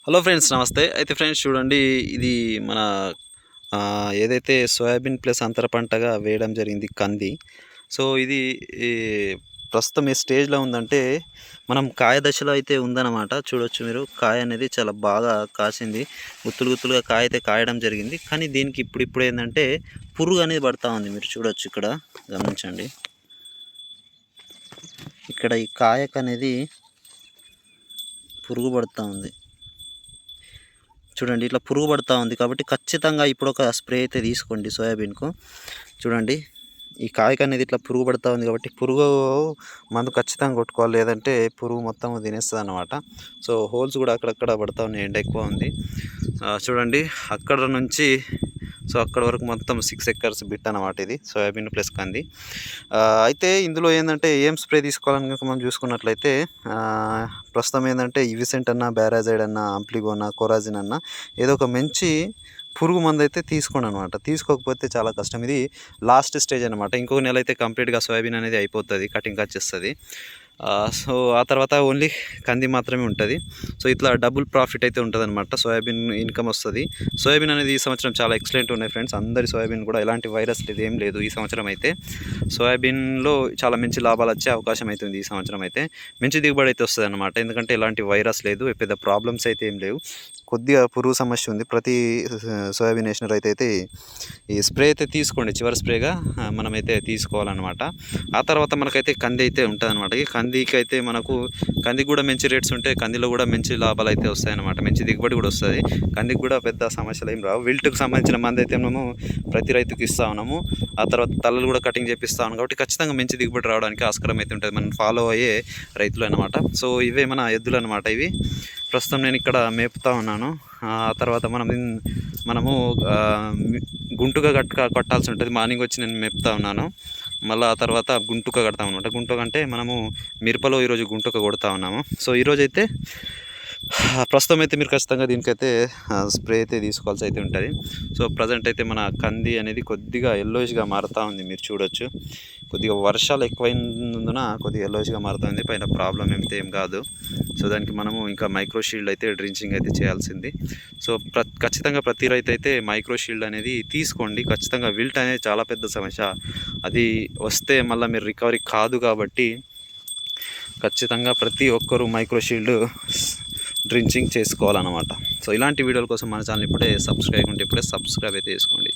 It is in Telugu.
హలో ఫ్రెండ్స్, నమస్తే. అయితే ఫ్రెండ్స్ చూడండి, ఇది మన ఏదైతే సోయాబీన్ ప్లస్ అంతర పంటగా వేయడం జరిగింది కంది. సో ఇది ఈ ప్రస్తుతం ఏ స్టేజ్లో ఉందంటే మనం కాయ దశలో అయితే ఉందన్నమాట. చూడొచ్చు మీరు, కాయ అనేది చాలా బాగా కాసింది. గుత్తులు గుత్తులుగా కాయ అయితే కాయడం జరిగింది. కానీ దీనికి ఇప్పుడు ఏంటంటే పురుగు అనేది పడతా ఉంది. మీరు చూడొచ్చు, ఇక్కడ గమనించండి. ఇక్కడ ఈ కాయకు అనేది పురుగు పడుతూ ఉంది. చూడండి, ఇట్లా పురుగు పడుతూ ఉంది. కాబట్టి ఖచ్చితంగా ఇప్పుడు ఒక స్ప్రే అయితే తీసుకోండి సోయాబీన్కు. చూడండి, ఈ కాయకు అనేది ఇట్లా పురుగు పడుతూ ఉంది కాబట్టి పురుగు మందు ఖచ్చితంగా కొట్టుకోవాలి, లేదంటే పురుగు మొత్తం తినేస్తుంది అన్నమాట. సో హోల్స్ కూడా అక్కడక్కడ పడుతూ ఉన్నాయి, ఎండ ఎక్కువ ఉంది. చూడండి, అక్కడ నుంచి సో అక్కడ వరకు మొత్తం 6 ఎకర్స్ బిట్ అన్నమాట ఇది సోయాబీన్ ప్లస్ కంది. అయితే ఇందులో ఏంటంటే ఏం స్ప్రే తీసుకోవాలని కనుక మనం చూసుకున్నట్లయితే ప్రస్తుతం ఏంటంటే ఇవిసెంట్ అన్న, బ్యారాజైడ్ అన్న, అంప్లిగోనా, కొరాజిన్ అన్న ఏదో ఒక మంచి పురుగు మందు అయితే తీసుకోండి అనమాట. తీసుకోకపోతే చాలా కష్టం. ఇది లాస్ట్ స్టేజ్ అనమాట. ఇంకొక నెల అయితే కంప్లీట్గా సోయాబీన్ అనేది అయిపోతుంది, కటింగ్ వచ్చేస్తుంది. సో ఆ తర్వాత ఓన్లీ కంది మాత్రమే ఉంటుంది. సో ఇట్లా డబుల్ ప్రాఫిట్ అయితే ఉంటుంది అనమాట. సోయాబీన్ ఇన్కమ్ వస్తుంది. సోయాబీన్ అనేది ఈ సంవత్సరం చాలా ఎక్సలెంట్ ఉన్నాయి ఫ్రెండ్స్. అందరి సోయాబీన్ కూడా ఎలాంటి వైరస్ లేదు, ఏం లేదు. ఈ సంవత్సరం అయితే సోయాబీన్లో చాలా మంచి లాభాలు వచ్చే అవకాశం అయితే ఉంది. ఈ సంవత్సరం అయితే మంచి దిగుబడి అయితే వస్తుంది అనమాట. ఎందుకంటే ఎలాంటి వైరస్ లేదు, పెద్ద ప్రాబ్లమ్స్ అయితే ఏం లేవు. కొద్దిగా పురుగు సమస్య ఉంది. ప్రతి సోయాబీన్ వేసిన రైతు అయితే ఈ స్ప్రే అయితే తీసుకోండి, చివరి స్ప్రేగా మనమైతే తీసుకోవాలన్నమాట. ఆ తర్వాత మనకైతే కంది అయితే ఉంటుంది అనమాట. ఈ కందికి అయితే మనకు కందికి కూడా మంచి రేట్స్ ఉంటాయి. కందిలో కూడా మంచి లాభాలు అయితే వస్తాయన్నమాట. మంచి దిగుబడి కూడా వస్తుంది. కందికి కూడా పెద్ద సమస్యలు ఏం రావు. విల్ట్కి సంబంధించిన మంది అయితే మేము ప్రతి రైతుకి ఇస్తా ఉన్నాము. ఆ తర్వాత తలలు కూడా కటింగ్ చేపిస్తా ఉన్నాం. కాబట్టి ఖచ్చితంగా మంచి దిగుబడి రావడానికి ఆస్కారం అయితే ఉంటుంది, మనం ఫాలో అయ్యే రైతులు అనమాట. సో ఇవే మన ఎద్దులు అనమాట. ఇవి ప్రస్తుతం నేను ఇక్కడ మేపుతా ఉన్నాను. ఆ తర్వాత మనము గుంటుగా కట్టాల్సి ఉంటుంది. మార్నింగ్ వచ్చి నేను మేపుతా ఉన్నాను. మళ్ళీ ఆ తర్వాత గుంటుక కడతాం అనమాట. గుంటుక అంటే మనము మిరపలో ఈరోజు గుంటుక కొడతా ఉన్నాము. సో ఈరోజు అయితే ప్రస్తుతం అయితే మీరు ఖచ్చితంగా దీనికైతే స్ప్రే అయితే తీసుకోవాల్సి అయితే ఉంటుంది. సో ప్రజెంట్ అయితే మన కంది అనేది కొద్దిగా ఎల్లోయిష్గా మారుతూ ఉంది, మీరు చూడొచ్చు. కొద్దిగా వర్షాలు ఎక్కువైనందున కొద్దిగా ఎల్లోయిష్గా మారుతుంది. పైన ప్రాబ్లం ఏం కాదు. సో దానికి మనము ఇంకా మైక్రో షీల్డ్ అయితే డ్రించింగ్ అయితే చేయాల్సింది. సో ఖచ్చితంగా ప్రతి రైతు అయితే మైక్రో షీల్డ్ అనేది తీసుకోండి. ఖచ్చితంగా విల్ట్ అనేది చాలా పెద్ద సమస్య. అది వస్తే మళ్ళీ మీరు రికవరీ కాదు. కాబట్టి ఖచ్చితంగా ప్రతి ఒక్కరూ మైక్రో షీల్డ్ డ్రించింగ్ చేసుకోవాలన్నమాట. సో ఇలాంటి వీడియోల కోసం మన ఛానల్ ఇప్పుడే సబ్స్క్రైబ్ అయితే చేసుకోండి.